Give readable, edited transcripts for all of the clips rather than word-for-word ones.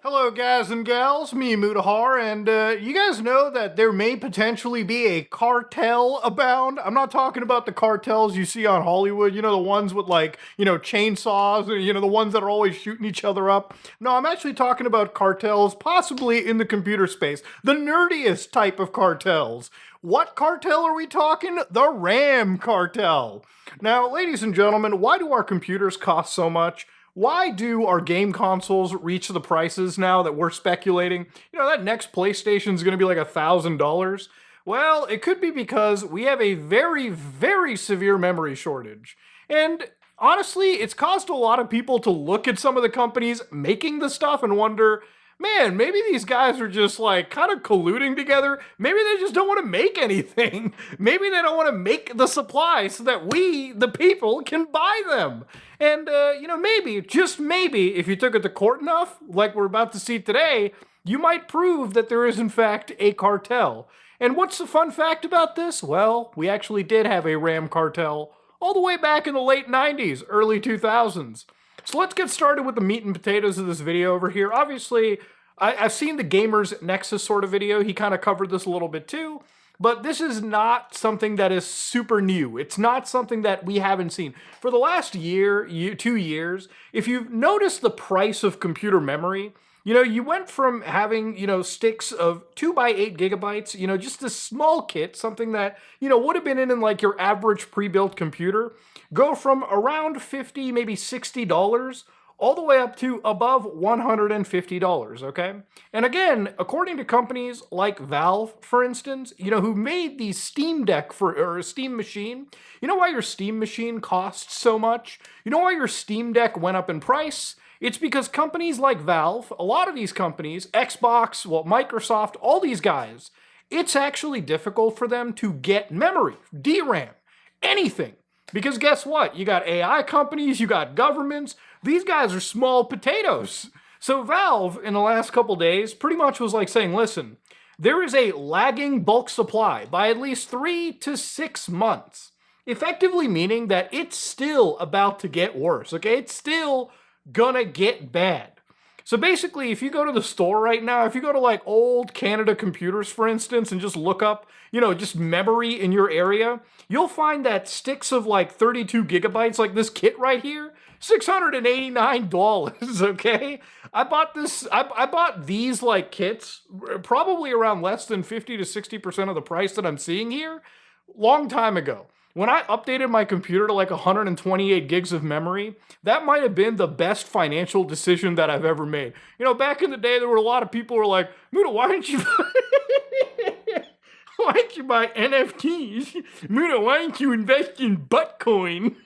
Hello, guys and gals, me Mutahar, and you guys know that there may potentially be a cartel abound. I'm not talking about the cartels you see on Hollywood, the ones with chainsaws, or, the ones that are always shooting each other up. No, I'm actually talking about cartels, possibly in the computer space, the nerdiest type of cartels. What cartel are we talking? The RAM cartel. Now, ladies and gentlemen, why do our computers cost so much? Why do our game consoles reach the prices now that we're speculating? That next PlayStation is going to be like $1,000. Well, it could be because we have a very, very severe memory shortage. And honestly, it's caused a lot of people to look at some of the companies making the stuff and wonder, man, maybe these guys are just like kind of colluding together. Maybe they just don't want to make anything. Maybe they don't want to make the supply so that we, the people, can buy them. And, maybe, just maybe, if you took it to court enough, like we're about to see today, you might prove that there is, in fact, a cartel. And what's the fun fact about this? Well, we actually did have a RAM cartel all the way back in the late 90s, early 2000s. So let's get started with the meat and potatoes of this video over here. Obviously, I've seen the Gamers Nexus sort of video. He kind of covered this a little bit too. But this is not something that is super new. It's not something that we haven't seen. For the last year, 2 years, if you've noticed the price of computer memory, you went from having, sticks of 2 by 8 gigabytes, just this small kit, something that, would have been in like your average pre-built computer, go from around $50, maybe $60, all the way up to above $150, okay? And again, according to companies like Valve, for instance, who made the Steam Deck or a Steam machine, you know why your Steam machine costs so much? You know why your Steam Deck went up in price? It's because companies like Valve, a lot of these companies, Xbox, Microsoft, all these guys, it's actually difficult for them to get memory, DRAM, anything. Because guess what? You got AI companies, you got governments. These guys are small potatoes. So Valve, in the last couple days, pretty much was like saying, listen, there is a lagging bulk supply by at least 3 to 6 months. Effectively meaning that it's still about to get worse, okay? It's still gonna get bad. So basically, if you go to the store right now, if you go to like old Canada Computers, for instance, and just look up, just memory in your area, you'll find that sticks of like 32 gigabytes, like this kit right here, $689, okay? I bought these like kits, probably around less than 50 to 60% of the price that I'm seeing here, long time ago. When I updated my computer to like 128 gigs of memory, that might have been the best financial decision that I've ever made. Back in the day, there were a lot of people who were like, Muda, why didn't you buy NFTs? Muda, why didn't you invest in Bitcoin?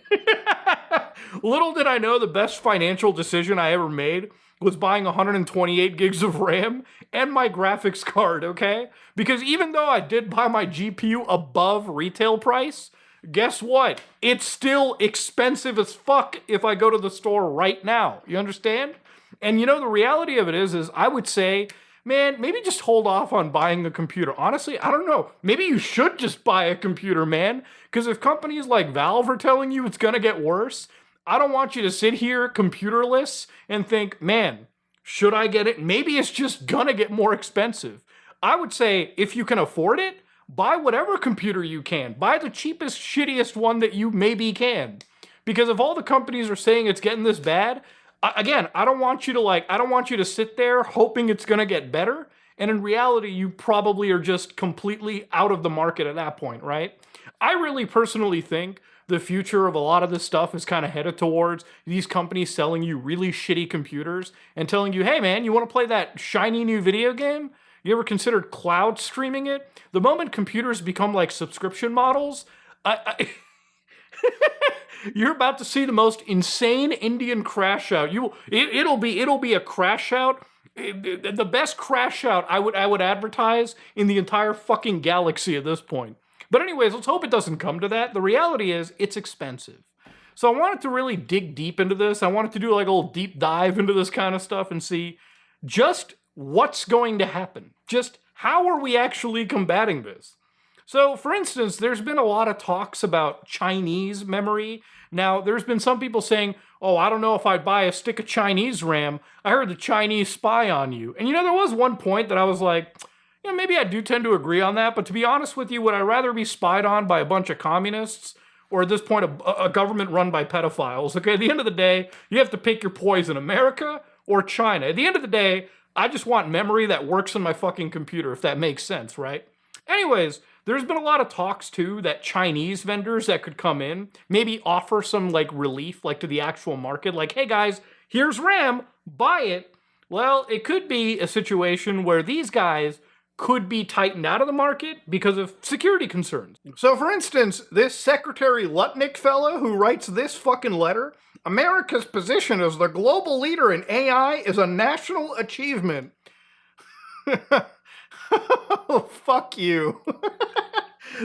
Little did I know the best financial decision I ever made was buying 128 gigs of RAM and my graphics card, okay? Because even though I did buy my GPU above retail price, guess what? It's still expensive as fuck if I go to the store right now. You understand? And the reality of it is I would say, man, maybe just hold off on buying a computer. Honestly, I don't know. Maybe you should just buy a computer, man. Because if companies like Valve are telling you it's going to get worse, I don't want you to sit here computerless and think, man, should I get it? Maybe it's just going to get more expensive. I would say if you can afford it, buy whatever computer you can. Buy the cheapest, shittiest one that you maybe can. Because if all the companies are saying it's getting this bad, again, I don't want you to sit there hoping it's going to get better. And in reality, you probably are just completely out of the market at that point, right? I really personally think the future of a lot of this stuff is kind of headed towards these companies selling you really shitty computers and telling you, hey man, you want to play that shiny new video game? You ever considered cloud streaming it? The moment computers become like subscription models, you're about to see the most insane Indian crash out. It'll be a crash out. The best crash out I would advertise in the entire fucking galaxy at this point. But anyways, let's hope it doesn't come to that. The reality is it's expensive. So I wanted to really dig deep into this. I wanted to do like a little deep dive into this kind of stuff and see just what's going to happen. Just how are we actually combating this? So, for instance, there's been a lot of talks about Chinese memory. Now, there's been some people saying, oh, I don't know if I'd buy a stick of Chinese RAM. I heard the Chinese spy on you. And there was one point that I was like, maybe I do tend to agree on that. But to be honest with you, would I rather be spied on by a bunch of communists or at this point, a government run by pedophiles? Okay, at the end of the day, you have to pick your poison, America or China. At the end of the day, I just want memory that works on my fucking computer, if that makes sense, right? Anyways, there's been a lot of talks too that Chinese vendors that could come in maybe offer some like relief like to the actual market, like, hey guys, here's RAM, buy it. Well, it could be a situation where these guys could be tightened out of the market because of security concerns. So for instance, this Secretary Lutnick fellow who writes this fucking letter, America's position as the global leader in AI is a national achievement. Oh, fuck you.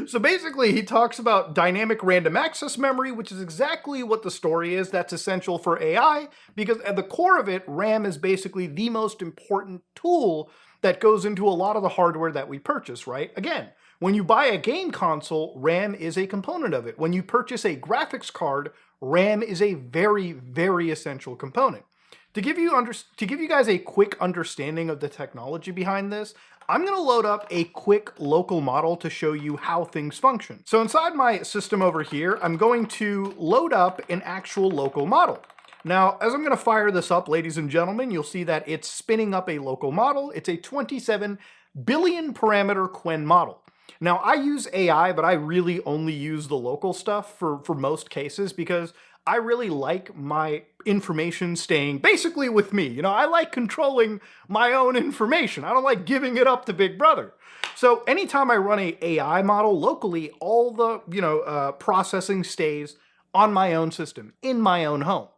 So basically, he talks about dynamic random access memory, which is exactly what the story is that's essential for AI, because at the core of it, RAM is basically the most important tool that goes into a lot of the hardware that we purchase, right? Again, when you buy a game console, RAM is a component of it. When you purchase a graphics card, RAM is a very, very essential component. To give you guys a quick understanding of the technology behind this, I'm going to load up a quick local model to show you how things function. So inside my system over here, I'm going to load up an actual local model. Now, as I'm going to fire this up, ladies and gentlemen, you'll see that it's spinning up a local model. It's a 27 billion parameter Qwen model. Now, I use AI, but I really only use the local stuff for most cases because I really like my information staying basically with me. I like controlling my own information. I don't like giving it up to Big Brother. So anytime I run a AI model locally, all the processing stays on my own system, in my own home.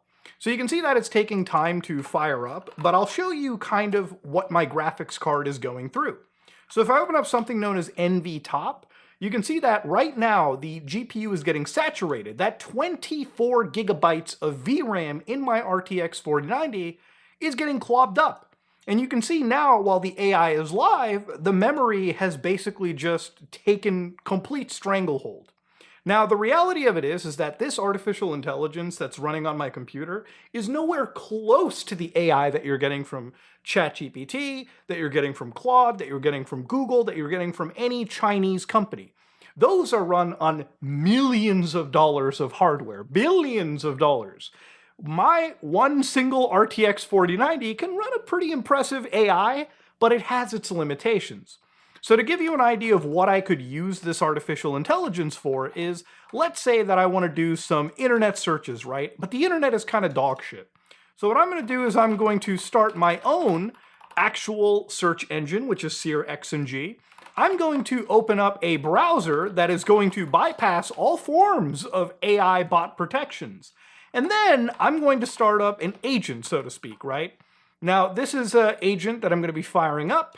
So you can see that it's taking time to fire up, but I'll show you kind of what my graphics card is going through. So if I open up something known as NVTop, you can see that right now the GPU is getting saturated. That 24 gigabytes of VRAM in my RTX 4090 is getting clogged up. And you can see now, while the AI is live, the memory has basically just taken complete stranglehold. Now, the reality of it is that this artificial intelligence that's running on my computer is nowhere close to the AI that you're getting from ChatGPT, that you're getting from Claude, that you're getting from Google, that you're getting from any Chinese company. Those are run on millions of dollars of hardware, billions of dollars. My one single RTX 4090 can run a pretty impressive AI, but it has its limitations. So to give you an idea of what I could use this artificial intelligence for is, let's say that I want to do some internet searches, right? But the internet is kind of dog shit. So what I'm going to do is I'm going to start my own actual search engine, which is Sear X&G. I'm going to open up a browser that is going to bypass all forms of AI bot protections. And then I'm going to start up an agent, so to speak, right? Now, this is an agent that I'm going to be firing up.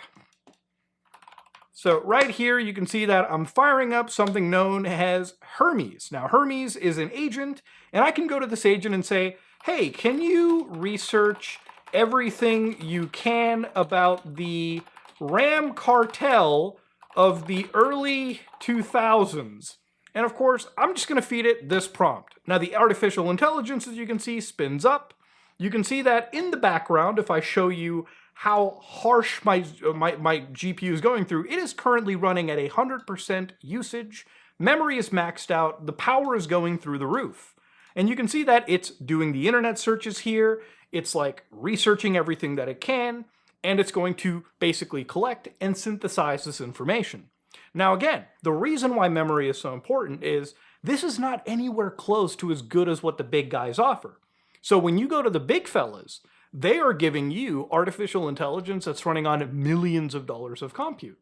So right here, you can see that I'm firing up something known as Hermes. Now, Hermes is an agent, and I can go to this agent and say, hey, can you research everything you can about the RAM cartel of the early 2000s? And of course, I'm just going to feed it this prompt. Now, the artificial intelligence, as you can see, spins up. You can see that in the background, if I show you how harsh my GPU is going through, it is currently running at 100% usage. Memory is maxed out. The power is going through the roof. And you can see that it's doing the internet searches here. It's like researching everything that it can, and it's going to basically collect and synthesize this information. Now again, the reason why memory is so important is this is not anywhere close to as good as what the big guys offer. So when you go to the big fellas, they are giving you artificial intelligence that's running on millions of dollars of compute.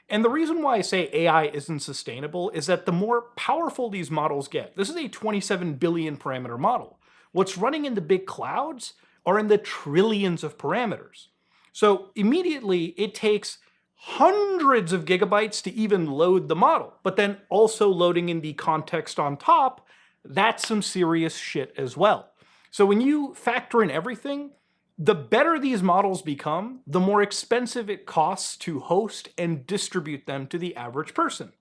And the reason why I say AI isn't sustainable is that the more powerful these models get, this is a 27 billion parameter model. What's running in the big clouds are in the trillions of parameters. So immediately it takes hundreds of gigabytes to even load the model, but then also loading in the context on top, that's some serious shit as well. So when you factor in everything, the better these models become, the more expensive it costs to host and distribute them to the average person.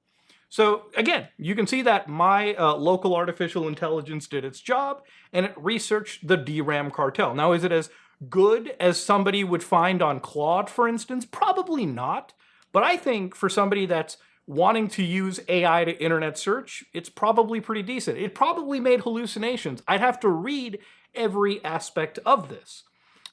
So again, you can see that my local artificial intelligence did its job and it researched the DRAM cartel. Now, is it as good as somebody would find on Claude, for instance? Probably not. But I think for somebody that's wanting to use AI to internet search, it's probably pretty decent. It probably made hallucinations. I'd have to read every aspect of this.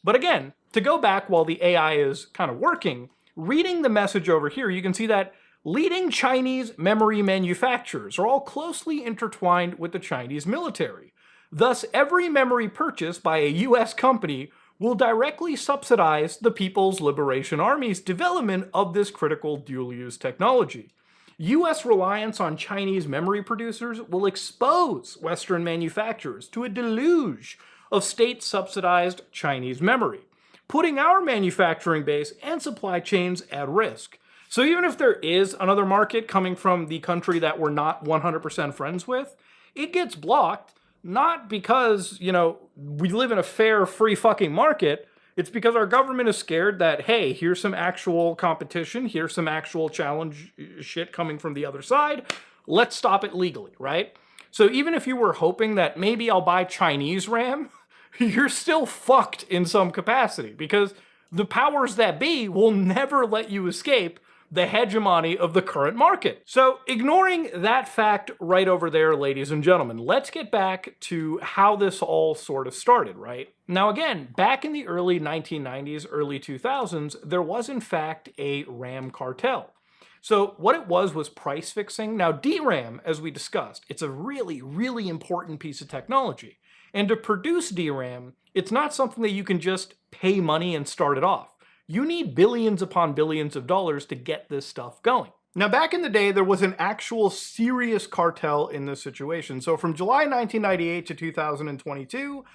But again, to go back while the AI is kind of working, reading the message over here, you can see that leading Chinese memory manufacturers are all closely intertwined with the Chinese military. Thus, every memory purchased by a US company will directly subsidize the People's Liberation Army's development of this critical dual-use technology. US reliance on Chinese memory producers will expose Western manufacturers to a deluge of state-subsidized Chinese memory, putting our manufacturing base and supply chains at risk. So even if there is another market coming from the country that we're not 100% friends with, it gets blocked, not because, we live in a fair, free fucking market. It's because our government is scared that, hey, here's some actual competition, here's some actual challenge shit coming from the other side, let's stop it legally, right? So even if you were hoping that maybe I'll buy Chinese RAM, you're still fucked in some capacity because the powers that be will never let you escape the hegemony of the current market. So ignoring that fact right over there, ladies and gentlemen, let's get back to how this all sort of started, right? Now again, back in the early 1990s, early 2000s, there was in fact a RAM cartel. So what it was price fixing. Now DRAM, as we discussed, it's a really, really important piece of technology. And to produce DRAM, it's not something that you can just pay money and start it off. You need billions upon billions of dollars to get this stuff going. Now, back in the day, there was an actual serious cartel in this situation. So from July 1998 to 2022,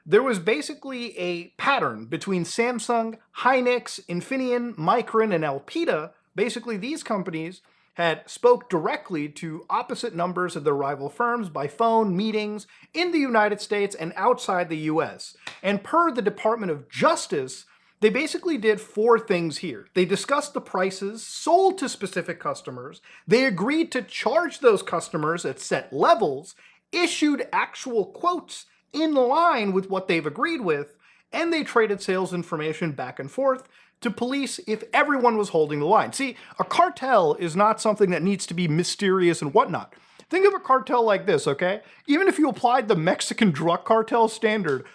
there was basically a pattern between Samsung, Hynix, Infineon, Micron, and Elpida. Basically, these companies had spoke directly to opposite numbers of their rival firms by phone, meetings, in the United States and outside the US. And per the Department of Justice, they basically did 4 things here. They discussed the prices sold to specific customers, they agreed to charge those customers at set levels, issued actual quotes in line with what they've agreed with, and they traded sales information back and forth to police if everyone was holding the line. See, a cartel is not something that needs to be mysterious and whatnot. Think of a cartel like this, okay? Even if you applied the Mexican drug cartel standard,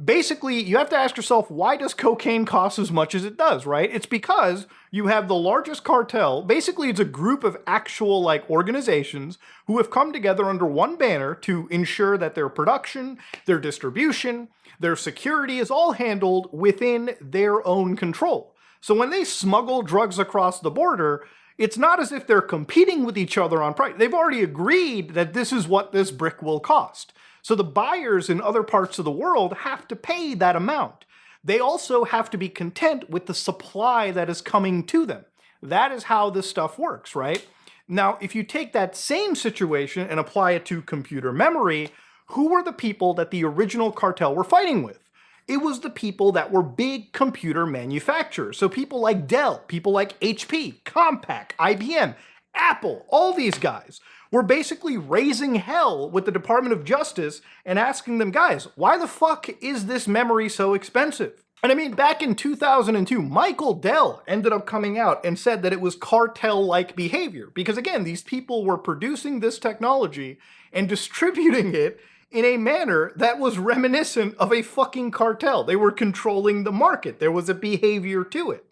basically, you have to ask yourself, why does cocaine cost as much as it does, right? It's because you have the largest cartel. Basically, it's a group of actual organizations who have come together under one banner to ensure that their production, their distribution, their security is all handled within their own control. So when they smuggle drugs across the border, it's not as if they're competing with each other on price. They've already agreed that this is what this brick will cost. So the buyers in other parts of the world have to pay that amount. They also have to be content with the supply that is coming to them. That is how this stuff works, right? Now, if you take that same situation and apply it to computer memory, who were the people that the original cartel were fighting with? It was the people that were big computer manufacturers. So people like Dell, people like HP, Compaq, IBM, Apple, all these guys were basically raising hell with the Department of Justice and asking them, guys, why the fuck is this memory so expensive? And I mean, back in 2002, Michael Dell ended up coming out and said that it was cartel-like behavior. Because again, these people were producing this technology and distributing it in a manner that was reminiscent of a fucking cartel. They were controlling the market. There was a behavior to it.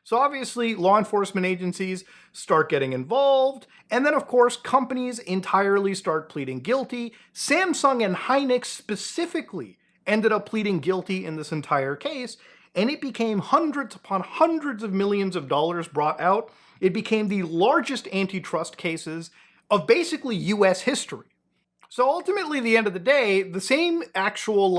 So obviously, law enforcement agencies start getting involved, and then of course, companies entirely start pleading guilty. Samsung and Hynix specifically ended up pleading guilty in this entire case, and it became hundreds upon hundreds of millions of dollars brought out. It became the largest antitrust cases of basically US history. So ultimately, at the end of the day, the same actual,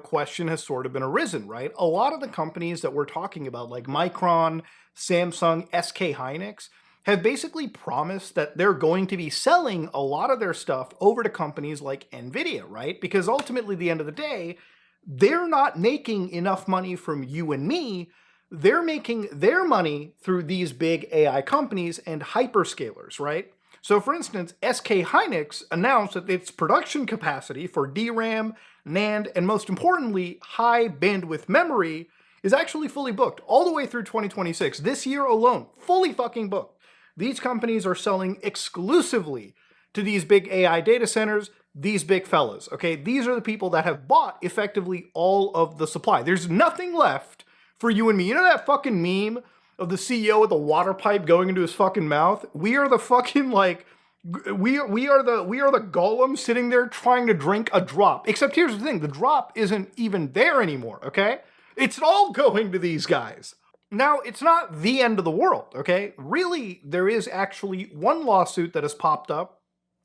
question has sort of been arisen, right? A lot of the companies that we're talking about, like Micron, Samsung, SK Hynix, have basically promised that they're going to be selling a lot of their stuff over to companies like NVIDIA, right? Because ultimately, at the end of the day, they're not making enough money from you and me. They're making their money through these big AI companies and hyperscalers, right? So for instance, SK Hynix announced that its production capacity for DRAM, NAND, and most importantly, high bandwidth memory is actually fully booked all the way through 2026. This year alone, fully fucking booked. These companies are selling exclusively to these big AI data centers, these big fellas, okay? These are the people that have bought effectively all of the supply. There's nothing left for you and me. You know that fucking meme of the CEO with the water pipe going into his fucking mouth? We are the fucking like we are the golem sitting there trying to drink a drop. Except here's the thing, the drop isn't even there anymore, okay? It's all going to these guys. Now, it's not the end of the world, okay? Really, there is actually one lawsuit that has popped up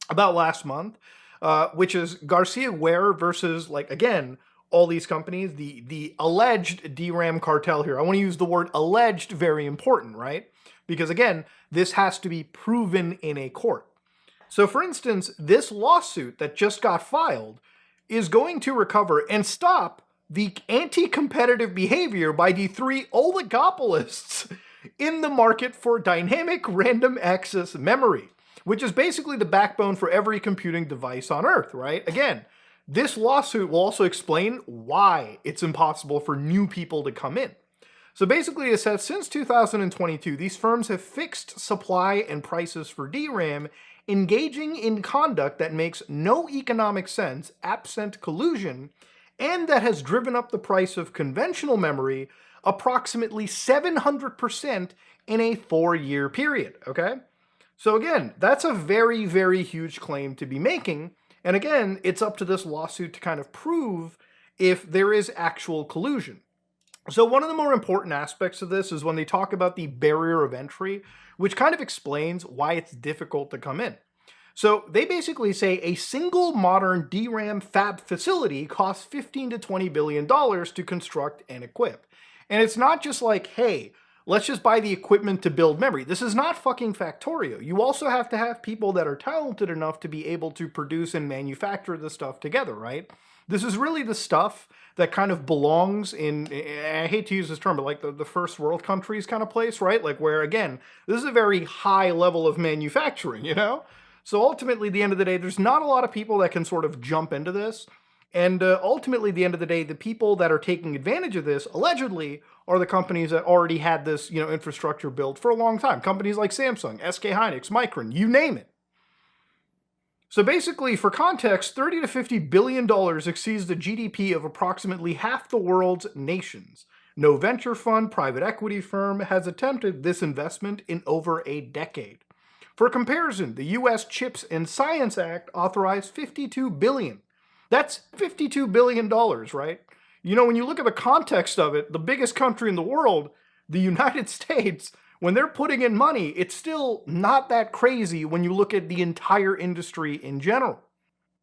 about last month, which is Garcia Ware versus, like, again, all these companies, the alleged DRAM cartel here. I want to use the word alleged, very important, right? Because again, this has to be proven in a court. So for instance, this lawsuit that just got filed is going to recover and stop the anti-competitive behavior by the three oligopolists in the market for dynamic random access memory, which is basically the backbone for every computing device on Earth, right? Again, this lawsuit will also explain why it's impossible for new people to come in. So basically it says since 2022, these firms have fixed supply and prices for DRAM, engaging in conduct that makes no economic sense absent collusion, and that has driven up the price of conventional memory approximately 700% in a 4-year period, okay? So again, that's a very, very huge claim to be making. And again, it's up to this lawsuit to kind of prove if there is actual collusion. So one of the more important aspects of this is when they talk about the barrier of entry, which kind of explains why it's difficult to come in. So they basically say a single modern DRAM fab facility costs $15 to $20 billion to construct and equip. And it's not just like, hey, let's just buy the equipment to build memory. This is not fucking Factorio. You also have to have people that are talented enough to be able to produce and manufacture the stuff together, right? This is really the stuff that kind of belongs in, I hate to use this term, but like the first world countries kind of place, right? Like where, again, this is a very high level of manufacturing, you know? So ultimately, at the end of the day, there's not a lot of people that can sort of jump into this. And ultimately, at the end of the day, the people that are taking advantage of this, allegedly, are the companies that already had this, infrastructure built for a long time. Companies like Samsung, SK Hynix, Micron, you name it. So basically, for context, $30 to $50 billion exceeds the GDP of approximately half the world's nations. No venture fund, private equity firm has attempted this investment in over a decade. For comparison, the U.S. CHIPS and Science Act authorized $52 billion. That's $52 billion, right? When you look at the context of it, the biggest country in the world, the United States, when they're putting in money, it's still not that crazy when you look at the entire industry in general.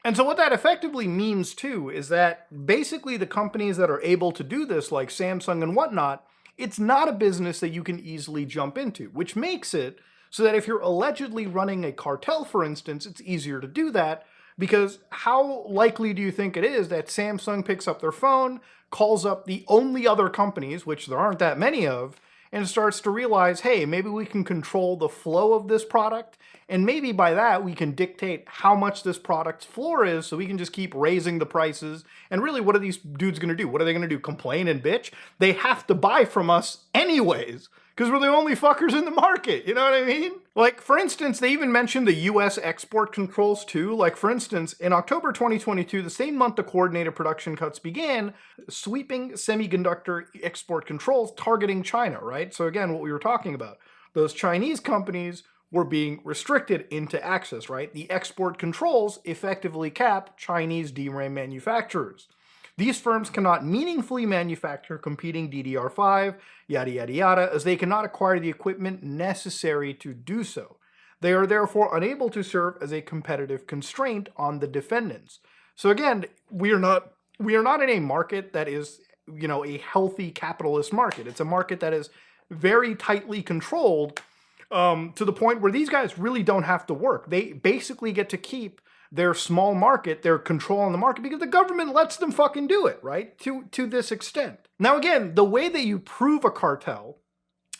And so what that effectively means too is that basically the companies that are able to do this, like Samsung and whatnot, it's not a business that you can easily jump into, which makes it so that if you're allegedly running a cartel, for instance, it's easier to do that. Because how likely do you think it is that Samsung picks up their phone, calls up the only other companies, which there aren't that many of, and starts to realize, hey, maybe we can control the flow of this product, and maybe by that we can dictate how much this product's floor is, so we can just keep raising the prices. And really, what are these dudes going to do? What are they going to do? Complain and bitch? They have to buy from us anyways, because we're the only fuckers in the market, you know what I mean? Like, for instance, they even mentioned the US export controls too. Like, for instance, in October 2022, the same month the coordinated production cuts began, sweeping semiconductor export controls targeting China, right? So again, what we were talking about, those Chinese companies were being restricted into access, right? The export controls effectively cap Chinese DRAM manufacturers. These firms cannot meaningfully manufacture competing DDR5, yada yada yada, as they cannot acquire the equipment necessary to do so. They are therefore unable to serve as a competitive constraint on the defendants. So again, we are not in a market that is, a healthy capitalist market. It's a market that is very tightly controlled to the point where these guys really don't have to work. They basically get to keep their small market, their control on the market, because the government lets them fucking do it, right? To this extent. Now again, the way that you prove a cartel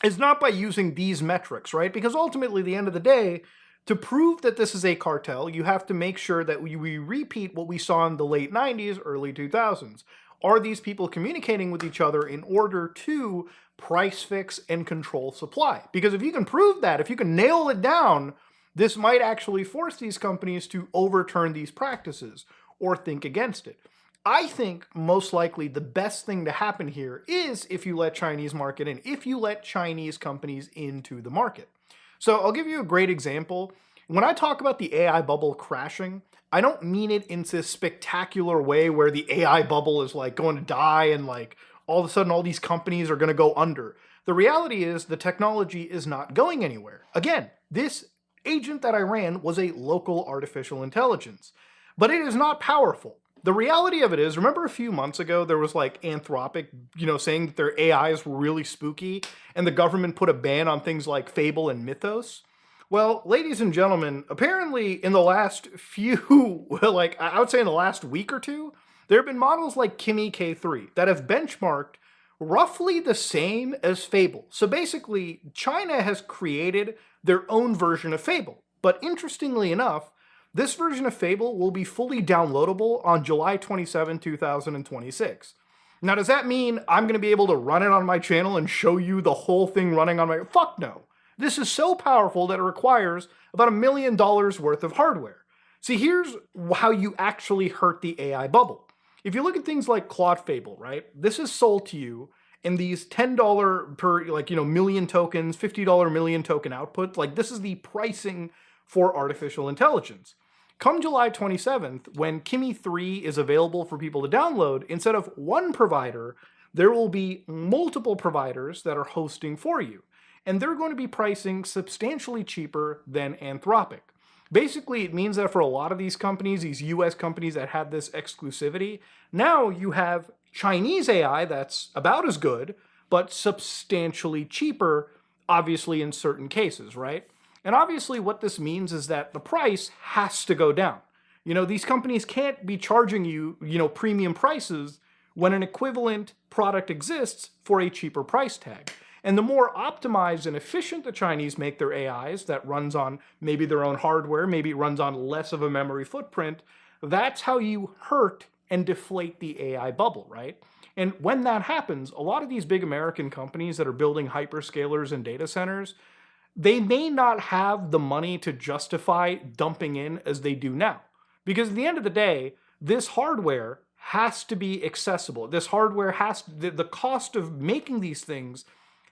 is not by using these metrics, right? Because ultimately, at the end of the day, To prove that this is a cartel, you have to make sure that we repeat what we saw in the late 90s, early 2000s. Are these people communicating with each other in order to price fix and control supply? Because if you can prove that, if you can nail it down, this might actually force these companies to overturn these practices or think against it. I think most likely the best thing to happen here is if you let Chinese market in, if you let Chinese companies into the market. So I'll give you a great example. When I talk about the AI bubble crashing, I don't mean it in this spectacular way where the AI bubble is like going to die and like all of a sudden all these companies are going to go under. The reality is the technology is not going anywhere. Again, this agent that I ran was a local artificial intelligence, but it is not powerful. The reality of it is, remember a few months ago, there was like Anthropic, saying that their AIs were really spooky and the government put a ban on things like Fable and Mythos? Well, ladies and gentlemen, apparently in the last few, like I would say in the last week or two, there have been models like Kimi K3 that have benchmarked roughly the same as Fable. So basically, China has created their own version of Fable. But interestingly enough, this version of Fable will be fully downloadable on July 27, 2026. Now, does that mean I'm going to be able to run it on my channel and show you the whole thing running on my... Fuck no. This is so powerful that it requires about $1 million worth of hardware. See, here's how you actually hurt the AI bubble. If you look at things like Claude Fable, right? This is sold to you in these $10 per, million tokens, $50 million token output. Like, this is the pricing for artificial intelligence. Come July 27th, when Kimi 3 is available for people to download, instead of one provider, there will be multiple providers that are hosting for you. And they're going to be pricing substantially cheaper than Anthropic. Basically, it means that for a lot of these companies, these US companies that had this exclusivity, now you have Chinese AI that's about as good, but substantially cheaper, obviously in certain cases, right? And obviously what this means is that the price has to go down. These companies can't be charging you, premium prices when an equivalent product exists for a cheaper price tag. And the more optimized and efficient the Chinese make their AIs that runs on maybe their own hardware, maybe it runs on less of a memory footprint, that's how you hurt and deflate the AI bubble, right? And when that happens, a lot of these big American companies that are building hyperscalers and data centers, they may not have the money to justify dumping in as they do now. Because at the end of the day, this hardware has to be accessible. This hardware the cost of making these things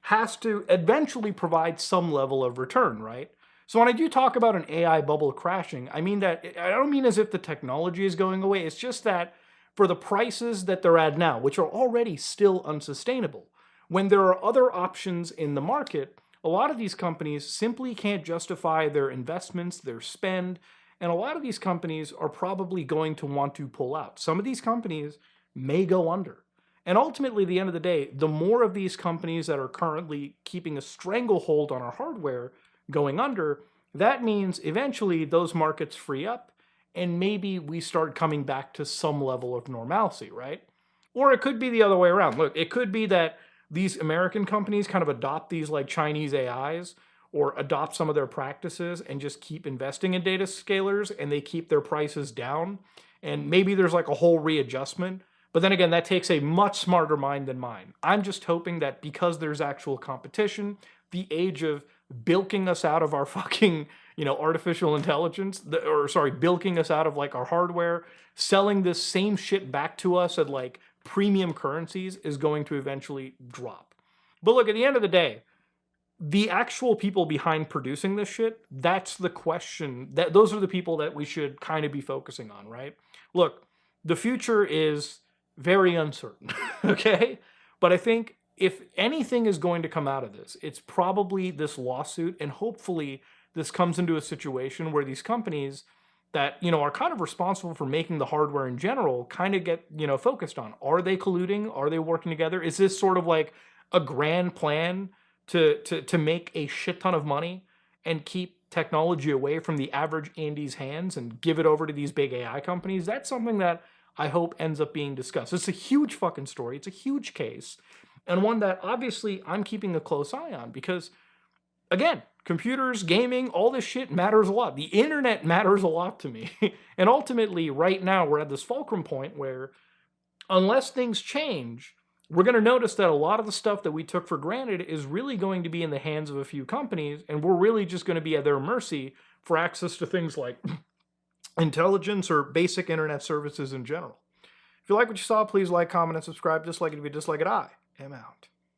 has to eventually provide some level of return, right? So when I do talk about an AI bubble crashing, I don't mean as if the technology is going away. It's just that for the prices that they're at now, which are already still unsustainable, when there are other options in the market, a lot of these companies simply can't justify their investments, their spend, and a lot of these companies are probably going to want to pull out. Some of these companies may go under. And ultimately, at the end of the day, the more of these companies that are currently keeping a stranglehold on our hardware going under, that means eventually those markets free up and maybe we start coming back to some level of normalcy, right? Or it could be the other way around. Look, it could be that these American companies kind of adopt these like Chinese AIs or adopt some of their practices and just keep investing in data scalers and they keep their prices down. And maybe there's like a whole readjustment. But then again, that takes a much smarter mind than mine. I'm just hoping that because there's actual competition, the age of bilking us out of our fucking, artificial intelligence, bilking us out of like our hardware, selling this same shit back to us at like premium currencies is going to eventually drop. But look, at the end of the day, the actual people behind producing this shit, that's the question. Those are the people that we should kind of be focusing on, right? Look, the future is very uncertain, okay? But I think if anything is going to come out of this, it's probably this lawsuit, and hopefully this comes into a situation where these companies that, are kind of responsible for making the hardware in general kind of get, focused on. Are they colluding? Are they working together? Is this sort of like a grand plan to make a shit ton of money and keep technology away from the average Andy's hands and give it over to these big AI companies? That's something that I hope ends up being discussed. It's a huge fucking story. It's a huge case, and one that obviously I'm keeping a close eye on because again, computers, gaming, all this shit matters a lot. The internet matters a lot to me. And ultimately, right now, we're at this fulcrum point where, unless things change, we're going to notice that a lot of the stuff that we took for granted is really going to be in the hands of a few companies, and we're really just going to be at their mercy for access to things like intelligence or basic internet services in general. If you like what you saw, please like, comment, and subscribe. Dislike it if you dislike it. I am out.